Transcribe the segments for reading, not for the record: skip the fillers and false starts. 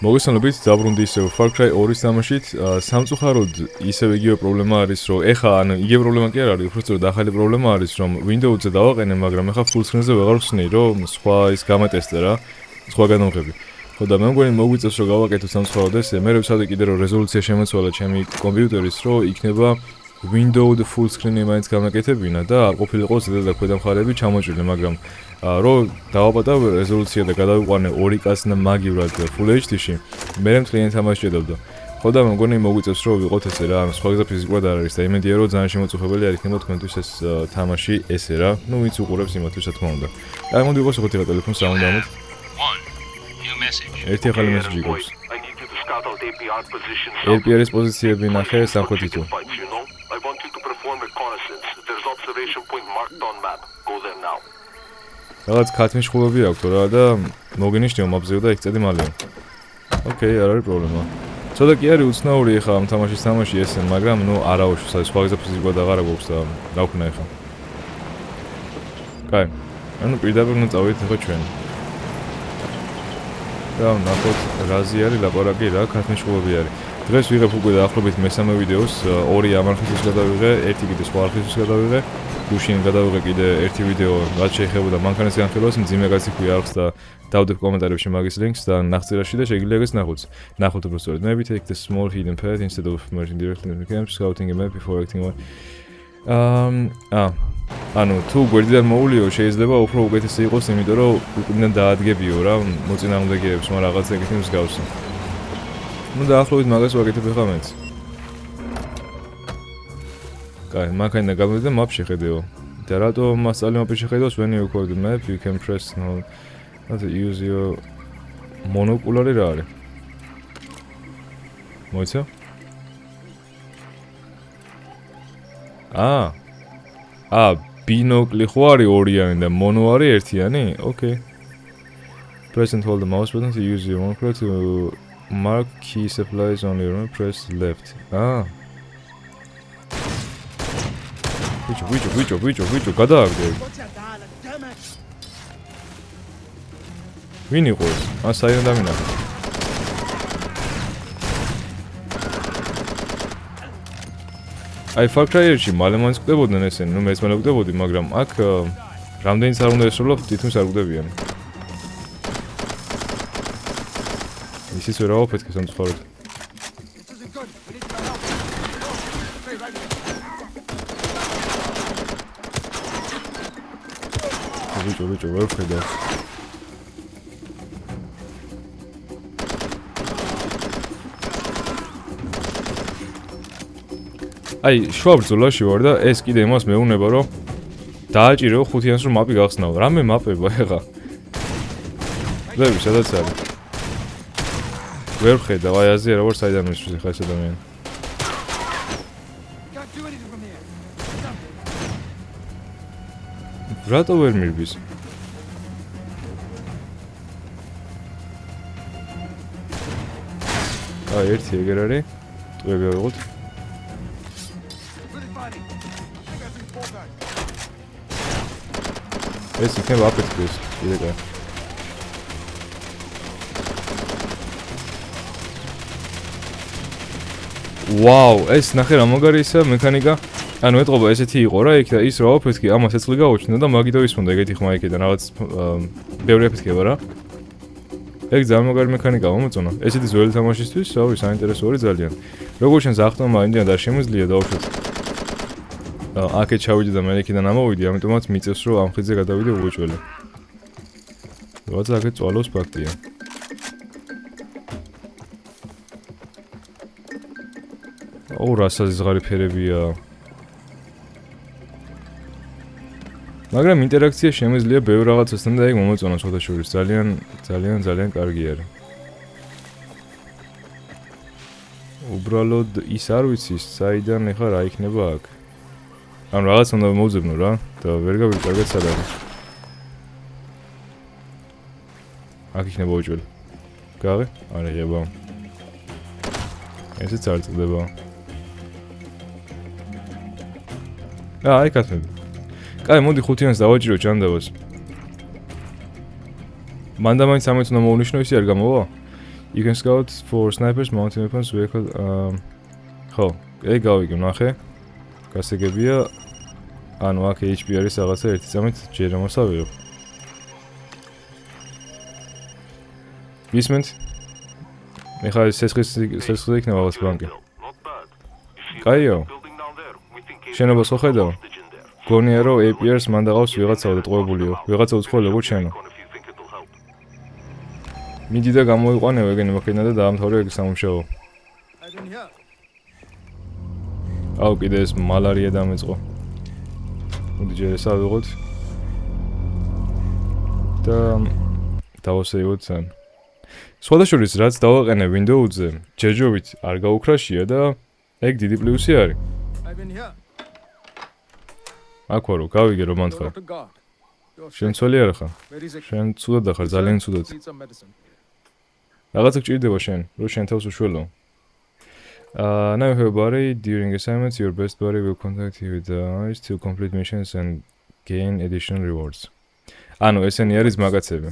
მოგესალმებით, დაბრუნდი ისევ Far Cry 2-ის თამაშით. სამწუხაროდ ისევ იგივე პრობლემა არის, რომ ეხა ანუ იგივე პრობლემა კი არ არის, უბრალოდ ახალი პრობლემა არის, რომ Windows-ზე დავაყენე, მაგრამ ეხა full screen-ზე ვეღარ ვხსნი, რომ სხვა ის გამეტესტე რა, სხვა გადამღები. ხო და მე მგონი მოგვიწევს რომ გავაკეთო სამწუხაროდ ესე, მე ვცადე კიდე რომ რეზოლუცია შემოცვალა ჩემი კომპიუტერის, რომ იქნება Windows full screen-ი მაინც გამაკეთებინა და არ ყოფილიყო ზედა და ქვედა მხარეები ჩამოჭრილი, მაგრამ რომ დავაპატავ რეზოლუცია და გადავიყვანე 2K-ს და მაგივრად Full HD-ში, მე მთლიანი თამაში შედავდა. ხო და მე მგონი მოგვიწევს რომ ვიყოთ ესე რა, სხვა გზა ფიზიკურად არ არის და იმედია რომ ძალიან შემოწუხებელი არ იქნება თქვენთვის ეს თამაში ესე რა. ნუ ვინც უყურებს იმათთვის რა თქმა უნდა. აი მოდი ვიყოს ხოთი რა ტელეფონს საუნდამით. ერთი ახალი მესიჯი გვაქვს. APR-ის პოზიციები ნახე სამხრეთი თუ. I want you to perform reconnaissance. There's observation point marked on map. Go there now. რაღაც ქათმიშხულობი აქვს რა და მოგინიშნიო მაპზეო და იქ წედი მალეო. ოკეი, არ არის პრობლემა. ცოტა კი არის უცნაური ხა ამ თამაშის თამაში ესე, მაგრამ ნუ არაუშვა, სხვა გზა ფიზიკურად აღარ გვაქვს და რა ვქნა ხა. კაი. ანუ პირდაპირ უნდა წავიდეთ ხო ჩვენ. და ნახოთ რაზი არის ლაპარაკი რა, ქათმიშხულობი არის. დღეს ვიღებ უკვე დაახლოებით მესამე ვიდეოს, ორი ამ არხისთვის გადავიღე, ერთი კიდე სხვა არხისთვის გადავიღე. გუშინ გადავიღე კიდე ერთი ვიდეო, რაც შეეხებოდა მანქანის განხილვას, მძიმე კაცი ქვია არხს და დავდებ კომენტარებში მაგის ლინკს და ნახცირაში და შეგიძლია ეგეც ნახოთ. ნახოთ უბრალოდ. Maybe take the small hidden path instead of merging directly into the camp, scouting a map before acting on. ანუ თუ გვერდიდან მოულიო, შეიძლება უფრო უკეთესი იყოს, იმიტომ რომ უკიდან დაადგებიო რა, მოწინააღმდეგეებს, მაგრამ რაღაც ეგეთი მსგავსი. ნუ დაახლოებით მაგას ვაკეთებ ხა მეც. კაი, მანქანა გამოვიდა და map შეხედეო. და რატო მასწავლე map შეხედავს, when you call the map, you can press no. Not use your monoculari რა არის? მოიცა? ბინოკლი ხო არის ორიანი და mono არის ერთიანი? Okay. Press and hold the mouse button to use your monocular to mark key supplies on your own, press left. ვიჭო, გადააგდე. ვინ იყო ეს? საიდან დამინახე. აი Far Cry-ში მალე მაინც გვდებოდნენ ესენი, ნუ მეც მალე გვდებოდი, მაგრამ აქ რამდენიც არ უნდა ესრულო, თითქმის არ გვდებიან. ისიც ვერ ავაფეთქე სამწუხაროდ. ვიჭო, ვერ ვხედავ. აი, შუა ბრძოლაში ვარ და ეს კიდე იმას მეუნება, რომ დააჭირეო 5-იანს რომ მაპი გახსნაო. რამე მაპება ეხა? ვლები, სადაც არის? ვერ ვხედავ, აი აზია როგორ საიდან მისვლის ეხა ეს ადამიანი. რატო ვერ მირბის? აი, ერთი ეგერ არის. ტყუები ავიღოთ. ეს იქნება აფეთქეს, კიდე კაი. ვაუ, ეს ნახე რა მაგარი ისა მექანიკა. ანუ ეტყობა ესეთი იყო რა, იქ და ის რა აფეთქე, ამას ეცლი გაუჩნდა და მაგითო ისმოდა ეგეთი ხმა იქიდან რაღაც ბევრი აფეთქება რა. ეგ ძალიან მაგარი მექანიკა მომწონა. ესეთი ძველი თამაშისთვის, რავი, საინტერესო არის ძალიან. როგორც შენს ახტომა იმდენად არ შემიძლია დაუშვათ. აქეთ ჩავიდი და მე იქიდან ამოვიდი, ამიტომაც მიწევს რომ ამ ხიდზე გადავიდე უეჭველი. რაღაცა აქეთ წვალოს ფაქტია. რა საზღარი ფერებია. მაგრამ ინტერაქცია შემიძლია ბევრ რაღაცასთან და ეგ მომეწონა ცოტა შორის. ძალიან კარგი არის. უბრალოდ ის არ ვიცი, საიდან ეხა რა იქნება აქ. ანუ რაღაც უნდა მოვძებნო რა და ვერ გავიკარგეთ სად არის. აქ იქნება უჭველი. გაღე? არა, იღება. ესეც არ წდება. აი კაცები. კაი, მოდი 5-იანს დავაჭირო ჭანდავას. მანდ მაინც ამეთ უნდა მოვნიშნო, ისი არ გამოვა? You can scout for snipers, mountain weapons, vehicle. ხო, ეგ გავიგე, ნახე. გასაგებია. ანუ აქ HP არის რაღაცა ერთი წამით ჯერ მოსავიღებ. გისმენთ? ეხლა სესხზე იქნება რაღაც ბანკი. კაიო. შენობას ხო ხედავ? გონია რომ APR-ს მან დაღავს ვიღაცაო და ტყუებულიო. ვიღაცა უცხოელი როგორ შენო. მიდი და გამოიყვანე ეგენი მაქენა და დაამთავრე ეგ სამუშაო. აუ კიდე ეს მალარია დამეწყო. მოდი ჯერ ეს ავიღოთ. და დავასეივოთ თან. სხვადასხვის რაც დავაყენე Windows-ზე, ჯერჯერობით არ გაუქრაშია და ეგ დიდი პლუსი არის. აქ ვარო, გავიგე რომ მანდ ხარ. შენ ცველი არ ხარ? შენ ცუდად ხარ, ძალიან ცუდად. რაღაცა გჭირდება შენ, რომ შენ თავს უშველო. Now you have a buddy. During assignments, your best buddy will contact you with the eyes to complete missions and gain additional rewards. ანუ ესენი არის მაგაცები.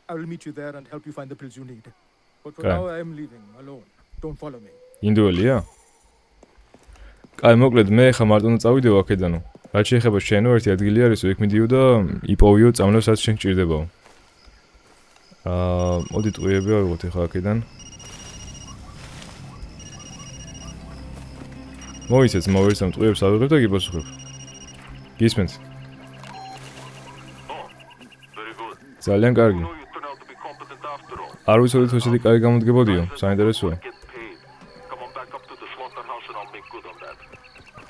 I will meet you there and help you find the pills you need. But for now I am leaving alone. Don't follow me. ინდუელია? კაი, მოკლედ მე ხა მარტო წავიდე აქედანო. რაც შეეხება შენო ერთი ადგილი არის, იქ მიდიო და იპოვიო წამლებს რაც შენ გჭირდებაო. მოდი ტყუები ავიღოთ ხა აქედან. მოიცეც მოვერცამ ტყუებს ავიღებ და გიპასუხებ. გისმენთ? ძალიან კარგი. არ ვიცოდით რომ ესეთი კაი გამოდგებოდიო, საინტერესოა.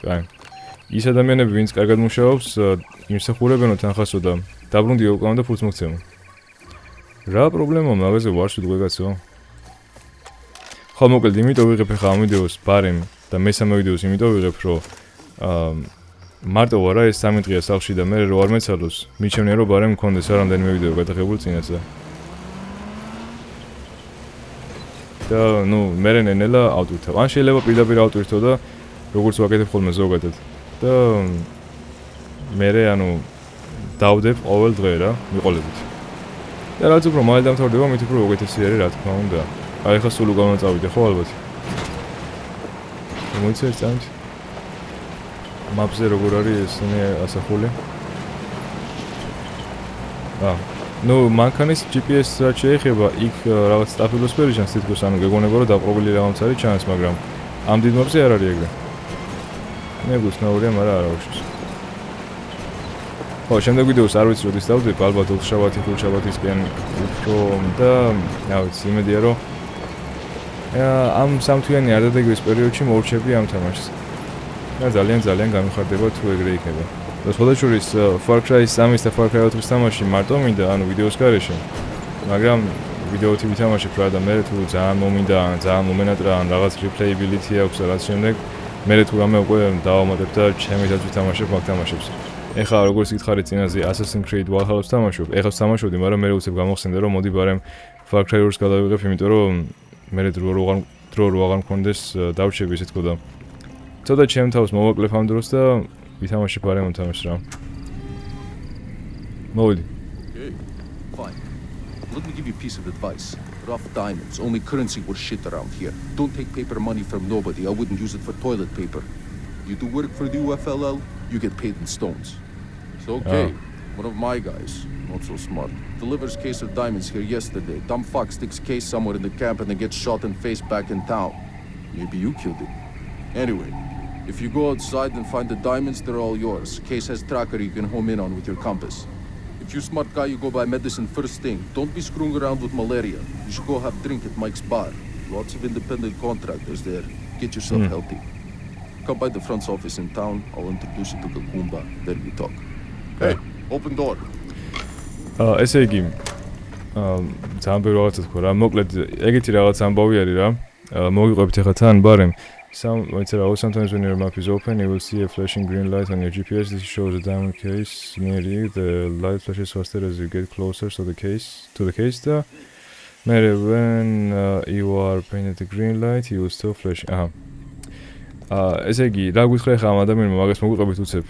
კაი. ის ადამიანები, ვინც კარგად მუშაობს, იმსახურებენო თანხასო და დაბრუნდიო უკან და ფულს მოგცემო. რა პრობლემაა მაგაზე ვარ შედღე კაცო? ხო, მოკლედ იმიტომ ვიღებ ხა ამ ვიდეოს ბარემ და მესამე ვიდეოს იმიტომ ვიღებ, რომ მარტო ვარა ეს 3 დღეა სახლში და მე რო არ მეცადოს, მიჩემნია რომ ბარემ მქონდეს რამდენიმე ვიდეო გადაღებული წინასწარ. და ნუ მე რენელა ავტვირთავ. ან შეიძლება პირდაპირ ავტვირთო და როგორც ვაკეთებ ხოლმე ზოგადად. და მე ანუ დავდებ ყოველ დღე რა, მიყოლებით. და რაც უფრო მალე დამთავრდება, მით უფრო უკეთესი არის რა თქმა უნდა. აი ხა სულ უკან წავიდე ხო ალბათ. მოიცეს წამით. მაპზე როგორ არის ესენი ასახული? ნუ მანქანის GPS რაც შეეხება, იქ რაღაც სტაფილოსფერი ჩანს თითქოს, ანუ გეგონება რომ დაპყრობილი რაღაც არის ჩანს, მაგრამ ამ დიდ მაპზე არ არის ეგრე. მე გულსნაურია, მაგრამ არა უშავს. ხო, შემდეგ ვიდეოს არ ვიცი როდის დავდებ, ალბათ უთშაბათისკენ უფრო და რა ვიცი, იმედია რომ ამ სამთვიანი არ დადეგვის პერიოდში მოურჩები ამ თამაშს. და ძალიან გამიხარდება თუ ეგრე იქნება. და სხვადასხვის Far Cry 3-ის და Far Cry 4-ის თამაში მარტო მინდა, ანუ ვიდეოს გარეშე. მაგრამ ვიდეოთი ვითამაშებ რა და მე თუ ძალიან მომინდა, ძალიან მომენატრა, ან რაღაც replayability აქვს და რაც შემდეგ, მე თუ რამე უკვე დავამატებ და ჩემითაც ვითამაშებ მაგ თამაშებს. ეხლა როგორც გითხარით წინაზე Assassin's Creed Valhalla-ს თამაშობ, ეხლა თამაშობდი, მაგრამ მე უცებ გამახსენდა რომ მოდი ბარემ Far Cry 4-ს გადავიღებ, იმიტომ რომ მე დრო რო აღარ მქონდეს დავჩები ისე თქო და ცოტა ჩემ თავს მოვაკლებ ამ დროს და ვითამაშებ ბარემ ამ თამაშს რა. მოვიდი. Okay, fine. Let me give you a piece of advice. Rough diamonds, only currency worth shit around here. Don't take paper money from nobody. I wouldn't use it for toilet paper. You do work for the UFLL, you get paid in stones. It's okay. One of my guys, not so smart, delivers case of diamonds here yesterday. Dumb fuck sticks case somewhere in the camp and then gets shot and face back in town. Maybe you killed him. Anyway, if you go outside and find the diamonds, they're all yours. Case has tracker you can home in on with your compass. If you're a smart guy, you go buy medicine first thing. Don't be screwing around with malaria. You should go have a drink at Mike's bar. Lots of independent contractors there. Get yourself healthy. Come by the front office in town. I'll introduce you to Kakumba. Then we talk. Hey, open door. ესე იგი ძალიან ბევრი რაღაცა თქვა რა. მოკლედ ეგეთი რაღაც ამბავი არის რა. მოგიყვებით ახლა თან ბარემ. Sometimes when your map is open, you will see a flashing green light on your GPS. This shows a diamond case near you. The light flashes faster as you get closer to the case. When you are painted the green light, you will still flash. ესე იგი, რა გითხრა ხა ამ ადამიანმა მაგას მოგიყვებით უცებ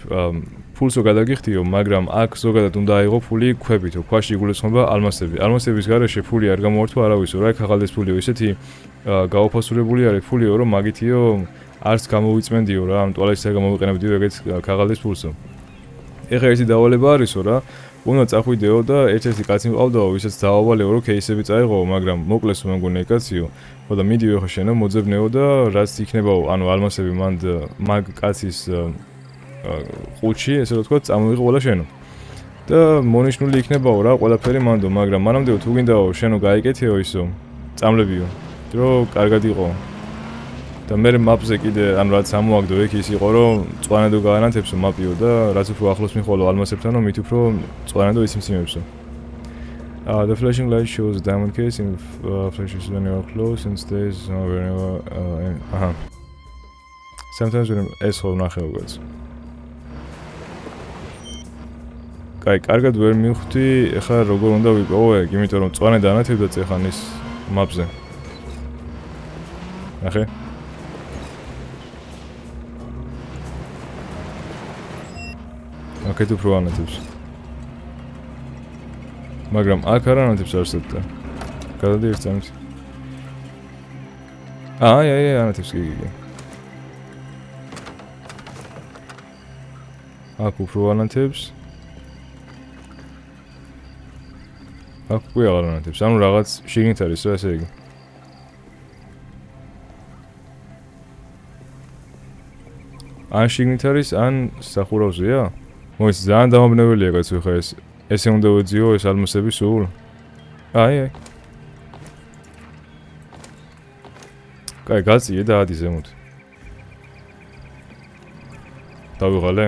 ფულსო გადაგიხდიო, მაგრამ აქ ზოგადად უნდა აიღო ფული ქვებითო, ქვაში იგულისხმება ალმასები. ალმასების გარეშე ფული არ გამოართვა არავისო, რა იქ ახალდეს ფულიო, ისეთი გაუფასურებული არის ფულიო, რომ მაგითიო არც გამოვიწმენდიო რა, ამ ტუალეტზე გამოვიყენებდიო ეგეთ ქაღალდის ფულსო. ეხლა ერთი დავალება არისო რა, უნდა წახვიდეო და ერთ-ერთი კაცი მყავდაო, ვისაც დაავალეო, რომ кейსები წაიღო, მაგრამ მოკლესო მე მგონი კაციო. ხო და მიდიო ეხლა შენო მოძებნეო და რაც იქნებაო, ანუ ალმასები მანდ მაგ კაცის ყუთში, ესე რომ ვთქვა, წამოიღო ყველა შენო. და მონიშნული იქნებაო რა, ყველაფერი მანდო, მაგრამ მანამდეო თუ გინდაო შენო გაიკეთეო ისო, წამლებიო, რომ კარგად იყო. და მე მაპზე კიდე ანუ რაც ამოაგდო ეგ ის იყო რომ წვანედო გაანათებსო მაპიო და რაც უფრო ახლოს მიხვალო ალმასებთანო მით უფრო წვანედო ისიმსიმებსო. The flashing light shows a diamond case in flashes when you are close and stays whenever sometimes when ეს ხო ნახე უგაც. კაი, კარგად ვერ მივხვდი, ეხლა როგორ უნდა ვიპოვო ეგ, იმიტომ რომ წვანე დაანათებდა წეხანის მაპზე. ნახე აქეთ უფრო ანათებს. მაგრამ აქ არ ანათებს არსად და გადადი ერთ წამით. აი, ანათებს კი. აქ უფრო ანათებს. აქ უკვე აღარ ანათებს. ანუ რაღაც შიგნით არის რა ესე იგი. ან შიგნით არის, ან სახურავზეა? მოიცა ძალიან დამაბნეველია კაცო ხა ეს. ესე უნდა ვეძიო ეს ალმასები სულ. აი. კაი, გაწიე და ადი ზემოთ. დავიღალე?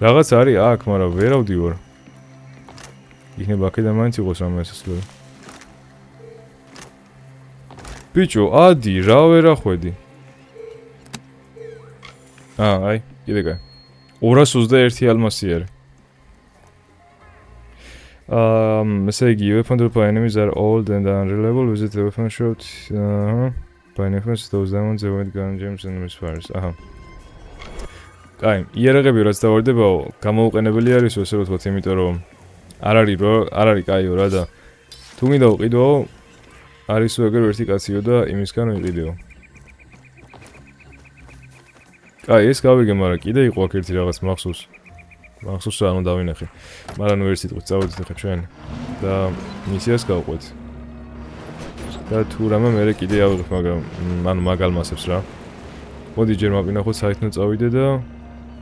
რაღაც არის აქ, მაგრამ ვერ ავდივარ. იქნება აქედან მაინც იყოს რამე ესეძლო. ბიჭო, ადი, რა ვერ ახვედი? აი, კიდე კაი. 221 ალმასი არის. ესე იგი, weapon drop enemies are old and unreliable. Visit the weapon shop. By next those diamonds avoid gun gems and misfires. კაი, იერაღები რაც დავარდებაო, გამოუყენებელი არისო, ესე რომ ვთქვათ, იმიტომ რომ არ არის კაიო რა და თუ მინდა ვყიდო, არისო ეგრე ერთი კაციო და იმისგან ვიყიდეო. კაი, ეს გავიგე, მაგრამ კიდე იყო აქ ერთი რაღაც მახსოვს. მახსოვს რა, ანუ დავინახე. მაგრამ ნუ ერთ სიტყვით წავედით ახლა ჩვენ და მისიას გავყვეთ. და თუ რამე მე კიდე ავიღებ, მაგრამ ანუ მაგალმასებს რა. მოდი ჯერ მაპინახოთ საერთოდ წავიდე და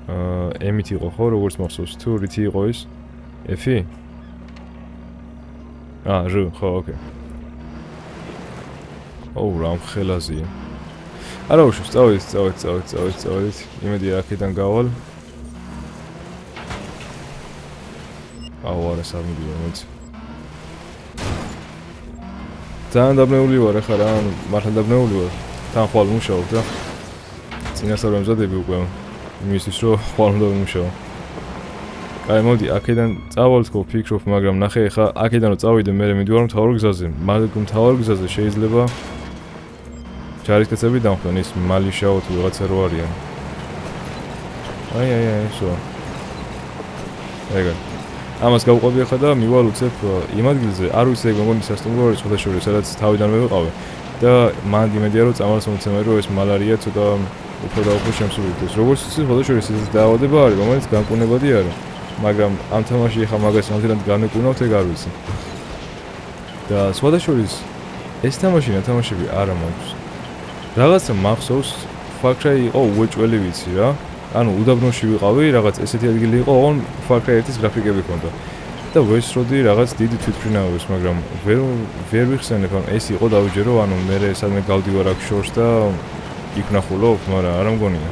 ემით იყო ხო, როგორც მახსოვს, თუ რითი იყო ის? F-ი? ჟ, ხო, ოკეი. რა მხელაზია. არა უშავს, წავედით. იმედი აქედან გავალ. არა, სამიდიო, მოიცი. ძალიან დაბნეული ვარ ახლა რა, მართლა დაბნეული ვარ. თან ხვალ მუშაობ და წინასწარ ვემზადები უკვე იმისთვის რომ ხვალ უნდა ვიმუშაო. კაი, მოდი აქედან წავალ თქო, ფიქრობ, მაგრამ ნახე ახლა აქედან რომ წავიდე, მე მიდივარ მთავარ გზაზე. მაგრამ მთავარ გზაზე შეიძლება ჯარისკაცები დამხვდნენ, ის მალიშაო თუ რაღაცა რო არიან. აი, ისო. ეგა. ამას გავყვები ახლა და მივალ უცებ იმ ადგილზე, არ ვიცი ეგ მოგონი სასტუმრო არის ხუთაშორის, სადაც თავიდანვე ვიყავე. და მანდ იმედია რომ წამალს მომცემე რომ ეს მალარია ცოტა უფრო და უფრო შემსრულდეს. როგორც ვიცი, ხუთაშორის ეს დაავადება არის, რომელიც განკურნებადი არის. მაგრამ ამ თამაში ახლა მაგას ნამდვილად განეკურნავთ, ეგ არ ვიცი. და სხვადასხვის ეს თამაშები არა მაქვს. რაღაცა მახსოვს, Far Cry იყო უეჭველი ვიცი რა. ანუ უდაბნოში ვიყავი, რაღაც ესეთი ადგილი იყო, ოღონ Far Cry 1-ის გრაფიკები ჰქონდა. და ვესროდი რაღაც დიდი თვითმფრინავებს, მაგრამ ვერ ვიხსენებ, ანუ ეს იყო დავიჯერო, ანუ მე სადმე გავდივარ აქ შორს და იქ ვნახულობ, მაგრამ არ მგონია.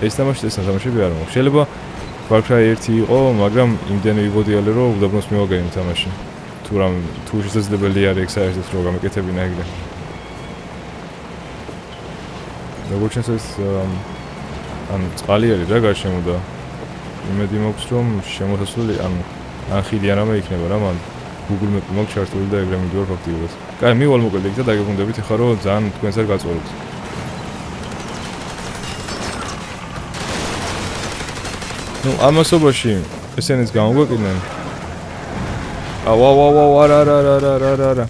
ეს თამაშები არ მაქვს. შეიძლება Far Cry 1 იყო, მაგრამ იმდენი ვიბოდიალე, რომ უდაბნოს მივაგე იმ თამაში. თუ შესაძლებელი არის ეგ საერთოდ რომ გამეკეთებინა ეგრე. როგორც ეს ანუ წყალი არის რა გარშემო და იმედი მაქვს რომ შემოსასვლელი ან ხიდი არამე იქნება რა მან Google Map-ი მაქვს ჩართული და ეგრე მიდივარ ფაქტიურად. კაი, მივალ მოკლედ იქ და დაგეგმდებით ახლა რომ ძალიან თქვენს არ გაწვევთ. ნუ ამასობაში ესენიც გამოგვეკიდნენ. არა.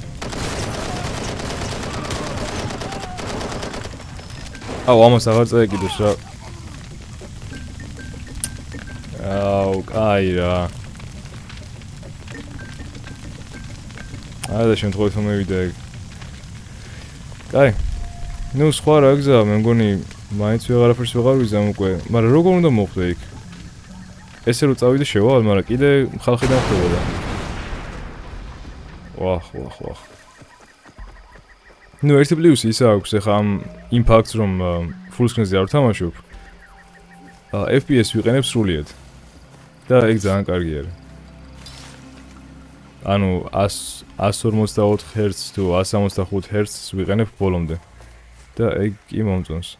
ამას აღარ წაეკიდეს რა. კაი რა. და შემთხვევით რომ მივიდა ეგ. კაი. ნუ სხვა რა გზაა, მე მგონი მაინც ვეღარაფერს ვეღარ ვიზამ უკვე, მაგრამ როგორ უნდა მოხდე იქ? ესე რომ წავიდე შევალ, მაგრამ კიდე ხალხიდან ხდებოდა. ვახ. ნუ ერთი პლუსი ისა აქვს ახლა იმ ფაქტს რომ full screen-ზე არ ვთამაშობ. FPS ვიყენებ სრულიად. და ეგ ძალიან კარგი არის. ანუ 144 Hz თუ 165 Hz ვიყენებ ბოლომდე. და ეგ კი მომწონს.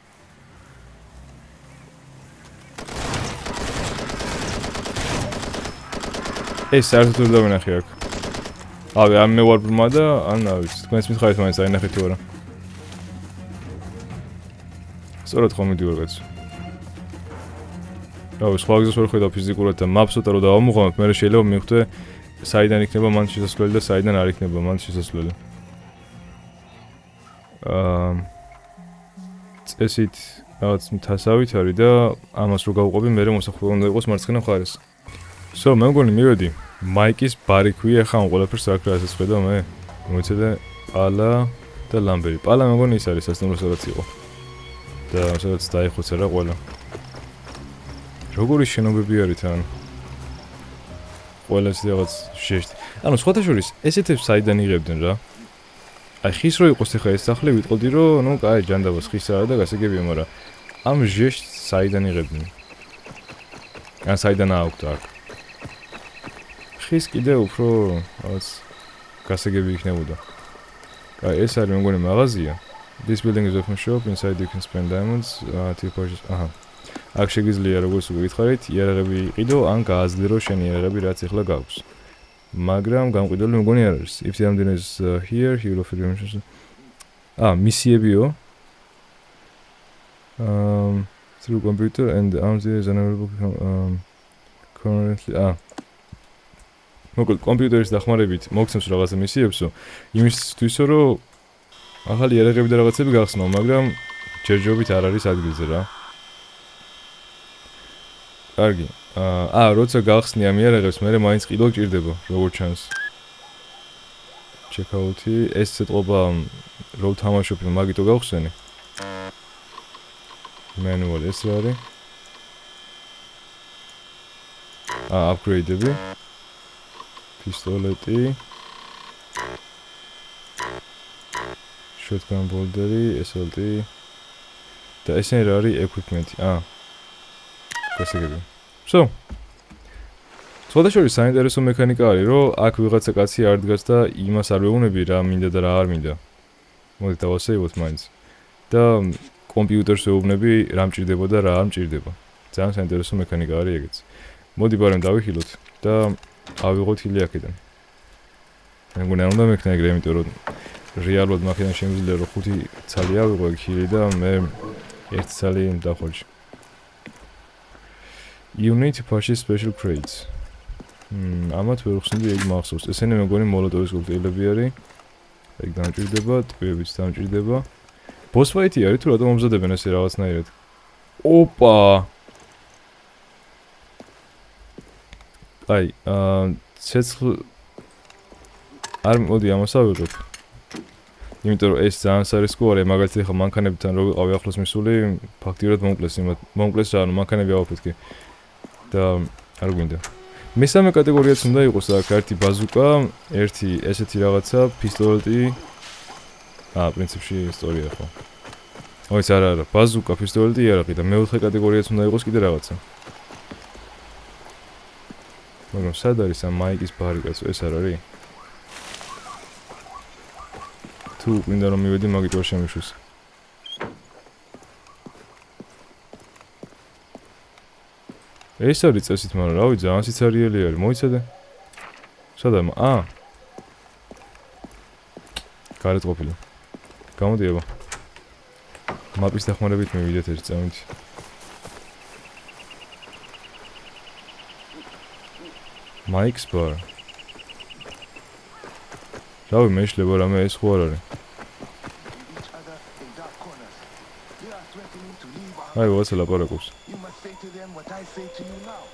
ეს საერთოდ ვერ დავინახე აქ. ამ მე ვარ ბრმა და ან ავიც, თქვენს მითხარით მაინც აინახეთ თუ არა. სწორად ხომ მიდივარ კაცო. რავი, სხვა გზას ვერ ხედავ ფიზიკურად და მაპსოტა რო დავამოღამებ, მე შეიძლება მივხვდე საიდან იქნება მან შესასვლელი და საიდან არ იქნება მან შესასვლელი. წესით რაღაც მთასავით არის და ამას რო გავუყობი, მე მოსახლე უნდა იყოს მარცხენა მხარეს. მე მგონი მივედი. მაიკის ბარი ქვია ხა ამ ყველაფერს აქ რა ასეც ხედავ მე. მოიცადე პალა და ლამბერი. პალა მე მგონი ის არის სასტუმრო სადაც იყო. და სადაც დაიხოცა რა ყველა. როგორი შენობები არის თან? ყველას რაღაც შეშტი. ანუ სხვათა შორის ესეთებს საიდან იღებდნენ რა? აი ხის რო იყოს ახლა ეს სახლი ვიტყოდი რომ ნუ კაი ჯანდაბას ხის არა და გასაგებია, მაგრამ ამ ჟეშტს საიდან იღებდნენ? ან საიდან აქვთ აქ? ხის კიდე უფრო რაღაც გასაგები იქნებოდა. კაი ეს არის მე მგონი მაღაზია. This building is open shop. Inside you can spend diamonds. To purchase. აქ შეგიძლია როგორც ვიგითხარით, იარაღები იყიდო ან გააზლირო შენ იარაღები რაც ახლა გაქვს. მაგრამ გამყიდველი მგონი არ არის. If the amount is here, he will offer you missions. მისიებიო. Through computer and the arms is unavailable currently. მოკლედ კომპიუტერის დახმარებით მოგცემს რაღაცა მისიებსო. იმისთვისო რომ ახალი იარაღები და რაღაცები გახსნო, მაგრამ ჯერჯერობით არ არის ადგილზე რა. კარგი. როცა გახსნი ამ იარაღებს, მე მაინც ყიდვა გჭირდება, როგორც ჩანს. ჩეკაუთი, ეს ცეტყობა რო ვთამაშობ, მაგიტო გავხსენი. მენუალი ეს რა არის? upgrade-ები. პისტოლეტი. shotgun bolder-ი, SLT. და ესენი რა არის equipment-ი? გასაგებია. სხვადასხვა საინტერესო მექანიკა არის, რომ აქ ვიღაცა კაცი არ დგას და იმას არ ვეუბნები რა მინდა და რა არ მინდა. მოდით დავასეივოთ მაინც. და კომპიუტერს ვეუბნები რა მჭირდება და რა არ მჭირდება. ძალიან საინტერესო მექანიკა არის ეგეც. მოდი ბარემ დავიხილოთ და ავიღოთ ხილი აქედან. მე მგონი არ უნდა მექნა ეგრე, იმიტომ რომ რეალურად მაქედან შემიძლია რომ 5 ცალი ავიღო ეგ ხილი და მე 1 ცალი დავხოჭი. You need to purchase special crates. ამათ ვერ ხსნიდი ეგ მახსოვს. ესენი მე მგონი მოლოტოვის კოქტეილები არის. ეგ დამჭირდება, ტყვიებიც დამჭირდება. boss fight-ი არის თუ რატომ მომზადებენ ესე რაღაცნაირად? ოპა! აი, ცეცხლ არ მოდი ამას ავიღებ. იმიტომ რომ ეს ძალიან სარისკო არის, მაგალითად ახლა მანქანებთან რო ვიყავი ახლოს მისული, ფაქტიურად მომკლეს რა, ანუ მანქანები ავაფეთქე. და არ გვინდა. მესამე კატეგორიაც უნდა იყოს აქ ერთი ბაზუკა, ერთი ესეთი რაღაცა, პისტოლეტი. პრინციპში ისტორია ხო. ოიც არა, ბაზუკა, პისტოლეტი, იარაღი და მეოთხე კატეგორიაც უნდა იყოს კიდე რაღაცა. მაგრამ სად არის ამ მაიკის ბარი კაცო, ეს არ არის? თუ მინდა რომ მივედი, მაგით ვერ შემიშვეს. ეს არის წესით, მაგრამ რავი, ძალიან სიცარიელი არის. მოიცადე? სადამ? გარეთ ყოფილი. გამოდი აბა. მაპის დახმარებით მივიდეთ ერთ წამით. Mike's bar. რავი, მეშლება რამე ეს ხო არ არის. აი, ვაცა ლაპარაკობს. You must say to them what I say to you now.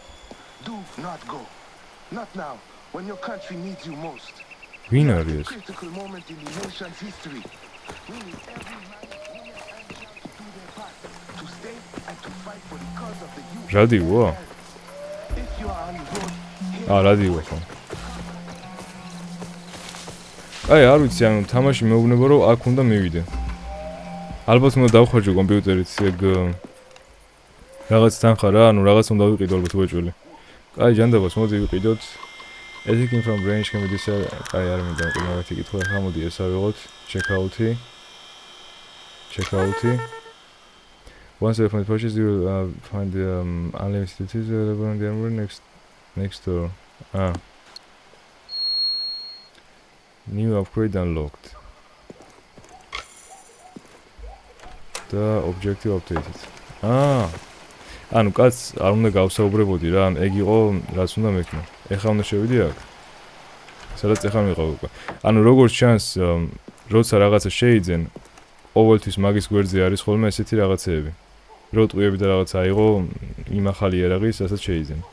Do not go. Not now, when your country needs you most. ვინ არის ეს? Critical moment in the nation's history. We need every man, woman, and child to do their part, to stay and to fight for the cause of the youth. რადიოა? If you are on the road, რადიოა ხო. აი, არ ვიცი, ანუ თამაში მეუბნება რომ აქ უნდა მივიდე. ალბათ უნდა დავხარჯო კომპიუტერით, ეგ რაღაც თანხა რა, ანუ რაღაც უნდა ვიყიდო ალბათ უეჭველი. აი, ჯანდაბას მოდი ვიყიდოთ. Ethic from branch can be decided. აი, არ მინდა მაგათი კითხვა, ხა მოდი ეს ავიღოთ. Check out. Once you find purchase, you will find the unlimited features available on the armor next door. New upgrade unlocked. The objective updated. ანუ კაც არ უნდა გავსაუბრებოდი რა, ეგ იყო რაც უნდა მექნა. ეხლა უნდა შევიდი აქ. სადაც ეხლა მიყავ უკვე. ანუ როგორც ჩანს, როცა რაღაცა შეიძენ, ყოველთვის მაგის გვერდზე არის ხოლმე ესეთი რაღაცეები. რო ტყუები და რაღაცა აიღო იმ ახალი იარაღის, რასაც შეიძენ.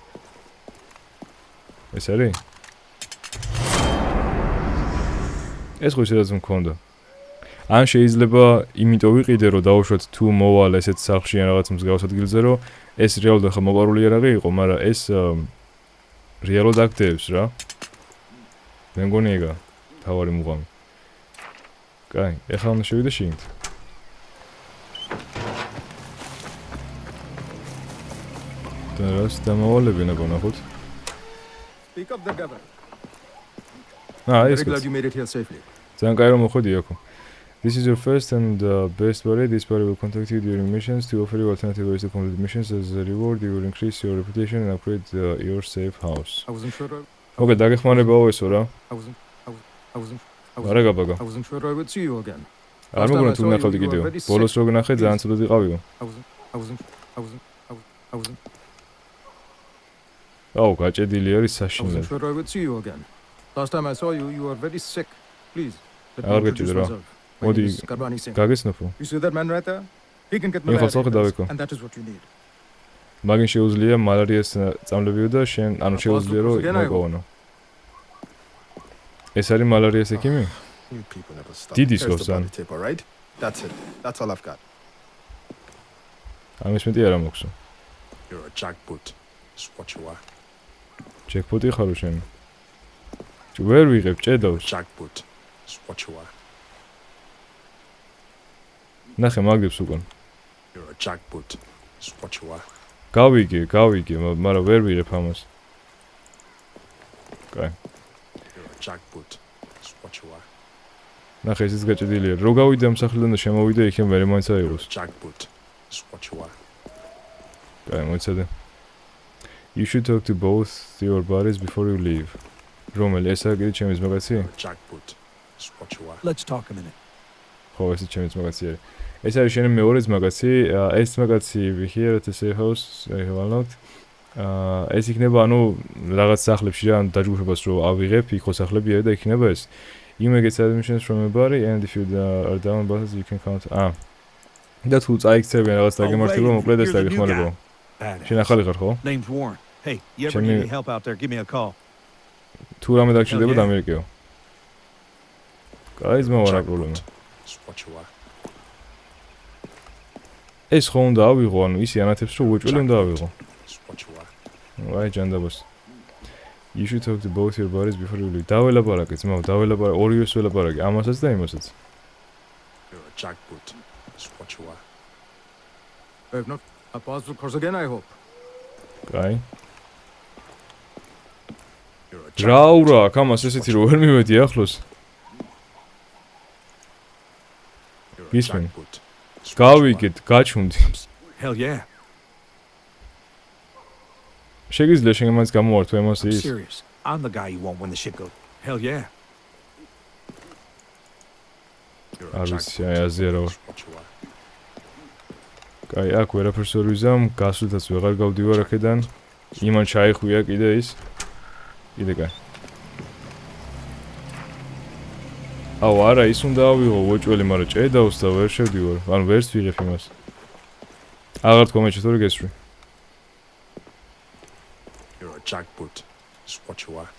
ეს არის? ეს ხო ისედაც მქონდა. ან შეიძლება იმიტომ ვიყიდე რომ დავუშვათ თუ მოვალ ესეთ სახლში ან რაღაც მსგავს ადგილზე რომ ეს რეალურად ახლა მოპარული იარაღი იყო, მაგრამ ეს რეალურად აქტებს რა. მე მგონი ეგა თავარი მუღამი. კაი, ეხლა უნდა შევიდე შიგნით. და რას დამავალებინა გონახოთ? Speak up the governor. ეს Glad you made it here safely. ძალიან კაი რომ მოხვედი აქ. This is your first and best party. This party will contact you during missions to offer you alternative ways to complete missions. As a reward, you will increase your reputation and upgrade your safe house. I wasn't sure. Okay, დაგეხმარებაო ესო რა. I wasn't sure I would see you again. არ მოგონა თუ ნახავდი კიდევ. ბოლოს რო გნახე ძალიან ცუდად იყავიო. აუ, გაჭედილი არის I საშინლად. wasn't sure I would see you again. Last time I saw you, you were very sick. Please. არ გაჭედე რა. მოდი გაგეცნობო. You see that man right there? He can get მე ხო malaria. დავიკო. And that is what you need. მაგინ შეუძლია მალარიას წამლებიო და შენ ანუ შეუძლია რომ მოგოვანო. ეს არის მალარიას ექიმი? You people never stop. Didis Here's the Lawson. body tape, all right? That's it. That's all I've got. ამის მეტი არ ამოხსო. You're a jackboot. That's what you are. ჯეკპოტი ხარო შენ. ვერ ვიღებ ჭედავს. Jackboot. That's what you are. ნახე მაგდებს უკან. You're a jackboot. That's what you are. გავიგე, მაგრამ ვერ ვიღებ ამას. კაი. You're a jackboot. That's what you are. ნახე ესეც გაჭედილია. რო გავიდე ამ სახლიდან და შემოვიდე იქენ ვერ მაინც აიღოს. Jackboot. That's what you are. კაი, მოიცადე. You should talk to both your buddies before you leave. რომელი ეს არის ჩემი ძმაკაცი? Jackboot. That's what you are. Let's talk a minute. ხო, ეს ჩემი ძმაკაცი არის. ეს არის შენი მეორე ძმაკაცი. ეს ძმაკაცი here at the safe house, I have unlocked. ეს იქნება ანუ რაღაც სახლებში რა, ანუ დაჯგუფებას რო ავიღებ, იქ ხო სახლები არის და იქნება ეს. You may get admissions from a buddy and if you are down buttons you can count. და თუ წაიქცევენ რაღაც დაგემართება, მოკლედ ეს დაგეხმარებო. შენ ახალი ხარ ხო? Name's Warren. Hey, you ever need any help out there, give me a call. თუ რამე დაგჭირდება დამირეკეო. კაი, ძმა ვარ პრობლემა. That's what you are. ეს ხო უნდა ავიღო, ანუ ისი ანათებს რომ უეჭველი უნდა ავიღო. That's what you are. აი ჯანდაბას. You should talk to both your buddies before you leave. დაველაპარაკე ძმა, დაველაპარაკე, ორივეს ველაპარაკე, ამასაც და იმასაც. You're a jackboot. That's what you are. I have not a possible course again, I hope. კაი. You're a რაურა, კამას ესეთი რომ ვერ მივედი ახლოს. You're a Gisman. jackboot. გავიგეთ, გაჩუნდი. Hell yeah. შეგიძლია შენ მაინც გამოვართო I'm ემოციის? serious. I'm the guy you want when the shit goes. Hell yeah. You're a არ jackboot. ვიცი, აი აზია რა ვარ. That's what you are. კაი, აქ ვერაფერს ვერ ვიზამ, გასვლითაც ვეღარ გავდივარ აქედან. იმან ჩაიხვია კიდე ის. კიდე კაი. აუ არა, ის უნდა ავიღო უეჭველი, მაგრამ ჭედავს და ვერ შევდივარ. ანუ ვერც ვიღებ იმას. აღარ თქვა მე შეთორე გესვრი. You're a jackboot. That's what you are.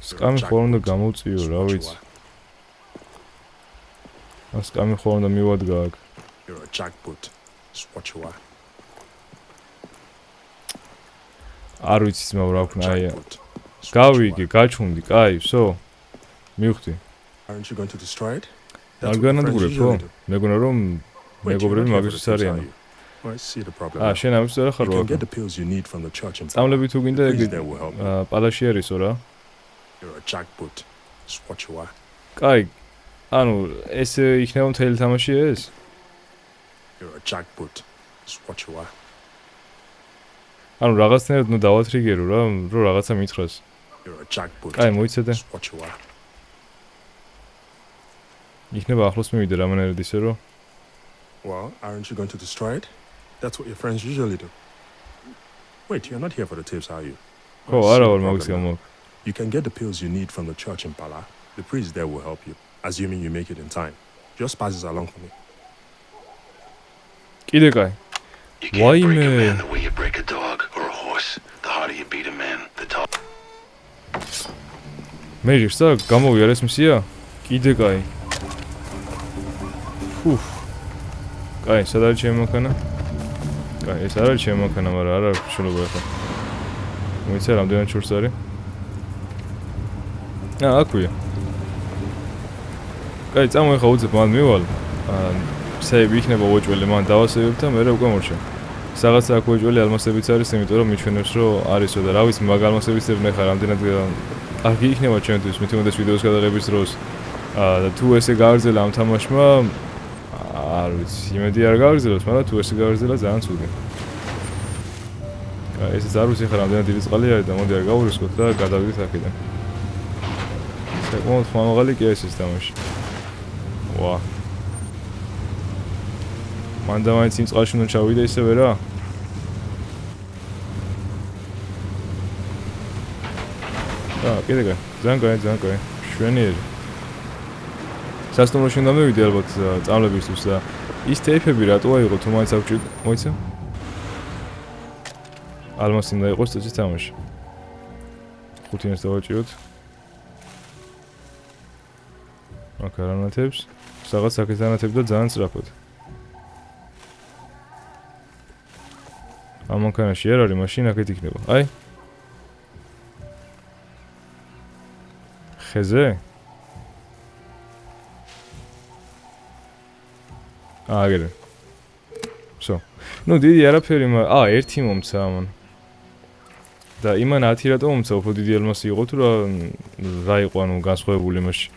სკამი ხოლმე უნდა გამოვწიო, რა ვიცი. სკამი ხოლმე უნდა მივადგა აქ. You're a jackboot. That's what you are. არ ვიცი ძმა რა ვქნა, აი. გავიგე, გაჩუნდი, კაი, всё. მივხვდი. Aren't you going to destroy it? არ განადგურებ, ხო? მეგონა რომ მეგობრები მაგისთვის არიანო. I see the problem. შენ ამის არა ხარ You can ვაკ. get the pills you need from the church and წამლები თუ გინდა ეგ Please, they will help you. პალაში არისო რა. You're a jackboot. That's what you are. კაი. ანუ ეს იქნება მთელი თამაში ეს? You're a jackboot. That's what you are. ანუ რაღაცნაირად ნუ დავათრიგერო რა, რომ რაღაცა მითხრას. You're a jackboot. კაი, მოიცადე. That's what you are. იქნება ახლოს მივიდე რამანაირად ისე რომ Well, aren't you going to destroy it? That's what your friends usually do. Wait, you're not here for the tips, are you? ხო, I see არა the ვარ მაგის problem გამო. now. You can get the pills you need from the church in Pala. The priest there will help you, assuming you make it in time. Just pass this along for me. კიდე კაი. You can't break a Why, man the way you break a dog or a horse. The harder you beat a man, the tougher. მე ჟიხსა გამოვიარ ეს მისია? კიდე კაი. ფუფ. კაი, სად არის ჩემი მანქანა? კაი, ეს არ არის ჩემი მანქანა, მაგრამ არ აქვს შეიძლება ახლა. მოიცა რამდენად შორს არის? აქვია. კაი, წამო ახლა უძებ მან მივალ. სეივი იქნება უეჭველი, მან დავასეივებ და მე უკვე მორჩა. რაღაცა აქ უეჭველი ალმასებიც არის, იმიტომ რომ მიჩვენებს რომ არისო და რა ვიცი, მაგ ალმასების წერნე ხარ რამდენად კარგი იქნება ჩვენთვის, მით უმეტეს ვიდეოს გადაღების დროს. და თუ ესე გააგრძელა ამ თამაშმა, არ ვიცი, იმედი არ გააგრძელოს, მაგრამ თუ ესე გააგრძელა ძალიან ცუდი. კაი, ესეც არ ვიცი ხარ რამდენად დიდი წყალი არის და მოდი არ გავურისკოთ და გადავიდეთ აქედან. საკმაოდ ხმამაღალი კი ეს თამაში. ვა. მანდა მაინც იმ წყალში უნდა ჩავიდე ისევე რა? კიდე კაი, ძალიან კაი, შვენიერი. სასტუმროში უნდა მივიდე ალბათ წამლებისთვის და ის ტეიფები რატო აიღო თუ მაინც აქვს მოიცა? ალმასი უნდა იყოს წეჭის თამაში. 5-ს დავაჭიროთ. აქ არანათებს, რაღაც აქეთ ანათებ და ძალიან სწრაფად. ამ მანქანაში არ არის, მაშინ აქეთ იქნება. აი. ხეზე? აგერე. всё. ну დიდი არაფერი, მაგრამ ერთი მომცა ამან. და იმან 10 რატო მომცა, უფრო დიდი ალმასი იყო თუ რა იყო ანუ განსხვავებული იმაში.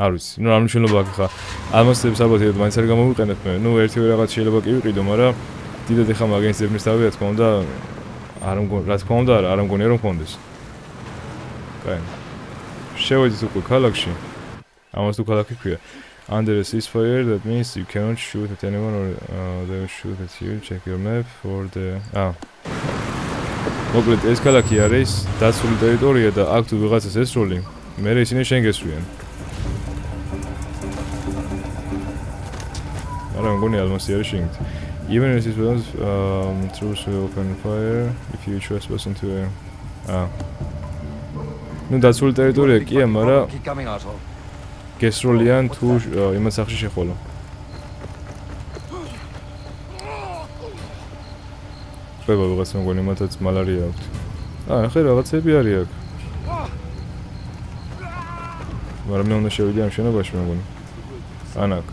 არ ვიცი. ну რა მნიშვნელობა აქვს ხა? ალმასებს ალბათ ერთად მაინც არ გამოვიყენებ მე. ну ერთი რაღაც შეიძლება კი ვიყიდო, მაგრამ დიდად ეხა მაგის ზებნის თავი რა თქმა უნდა არ მგონია, რა თქმა უნდა არ მგონია რომ მქონდეს. კაი. შევედით უკვე ქალაქში. ამას თუ ქალაქი ქვია. Under a ceasefire, that means you cannot shoot at anyone or they will shoot at you. Check your map for the... მოკლედ ეს ქალაქი არის დაცული ტერიტორია და აქ თუ ვიღაცას ესროლი, მერე ისინი შენ გესვიან. არა, მგონი ალმასი არის შიგნით. Even if this was troops will open fire if you trespass into a... ну დაცული ტერიტორია კია, მაგრამ გესროლიან თუ იმას სახში შეხვალო. ხება ვიღაც მგონი მათაც მალარია აქვთ. ახლა რაღაცები არის აქ. მაგრამ მე უნდა შევიდე ამ შენობაში მგონი. ანაკ.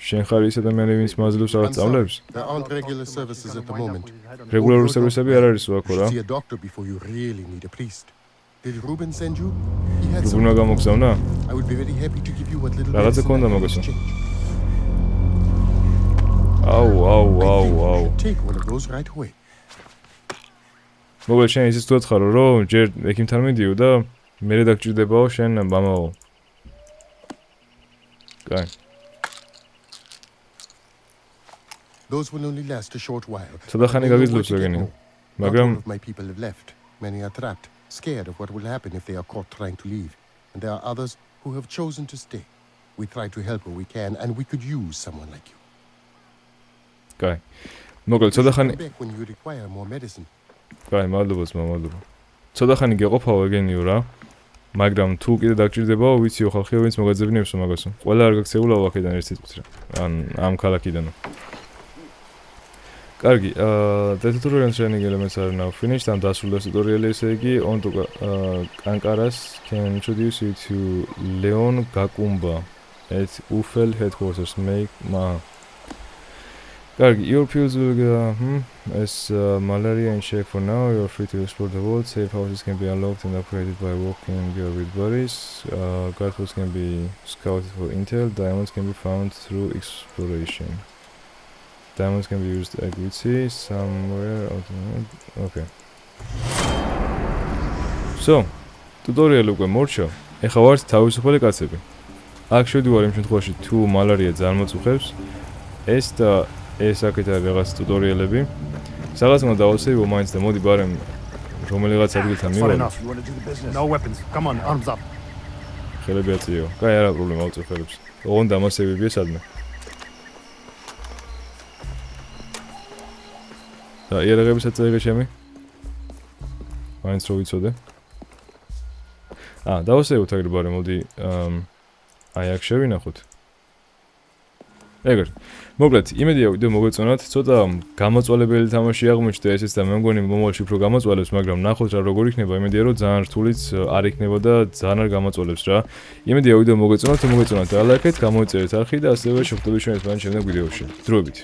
შენ ხარ ის ადამიანი, ვინც მაძლევს რაღაც წამლებს? There aren't regular services at the moment. რეგულარული სერვისები არ არის აქ რა. See a doctor before you really need a priest. Did Ruben send you? He had some. რუბნა გამოგზავნა? I would be very happy to give you what little რაღაცა medicine ქონდა I can მაგასო. exchange. აუ. I think you should take one of those right away. მოგე შენ ისიც თუ აცხარო რომ ჯერ ექიმთან მიდიო და მე დაგჭირდებაო შენ მამაო. კაი. Those will only last a short while. ცოტა ხანი გაგიძლევს ეგენი. Not მაგრამ all of my people have left. Many are trapped, scared of what will happen if they are caught trying to leave. And there are others who have chosen to stay. We try to help where we can, and we could use someone like you. კაი. მოკლედ ცოტა ხანი Come back when you require more medicine. კაი, მადლობა ძმა, მადლობა. ცოტა ხანი გეყოფაო ეგენიო რა. მაგრამ თუ კიდე დაგჭირდებაო, ვიციო ხალხიო, ვინც მოგაძებნიებსო მაგასო. ყველა არ გაქცეულაო აქედან ერთ სიტყვით რა. ან ამ ქალაქიდანო. კარგი, the tutorial training elements are now finished. I'm დასრულდა tutorial ესე იგი, on to Kankaras can introduce you to Leon Gakumba at UFL headquarters. Kargi, your pills will go as malaria in check for now. You're free to explore the world. Safe houses can be unlocked and upgraded by walking with buddies. Guard posts can be scouted for intel. Diamonds can be found through exploration. Diamonds can be used at Gucci somewhere. Okay. So, tutorial უკვე მორჩა. ეხლა ვართ თავისუფალი კაცები. აქ შევდივარ იმ შემთხვევაში თუ მალარია ძალიან მოწუხებს. ეს და ეს აქეთ არის რაღაც ტუტორიალები. სადაც უნდა დავასწრებო მაინც და მოდი ბარემ რომელიღაც ადგილთან მივალ. No weapons. Come on, arms up. ხელები აწიო. კაი, არა პრობლემა, ავწევ ხელებს. ოღონდ დამასებებია სადმე. და იარაღებისაც წაიღე ჩემი. მაინც რო ვიცოდე. დავასწრებოთ აგერ ბარემ, მოდი აი აქ შევინახოთ. ეგრე. მოკლედ, იმედია ვიდეო მოგეწონათ, ცოტა გამოწვალებელი თამაში აღმოჩნდა ესეც და მე მგონი მომავალში უფრო გამოწვალებს, მაგრამ ნახოთ რა როგორ იქნება, იმედია რომ ძალიან რთულიც არ იქნება და ძალიან არ გამოწვალებს რა. იმედია ვიდეო მოგეწონათ და ლაიქეთ, გამოიწერეთ არხი და ასევე შევხვდებით ჩვენს შემდეგ ვიდეოში. დროებით.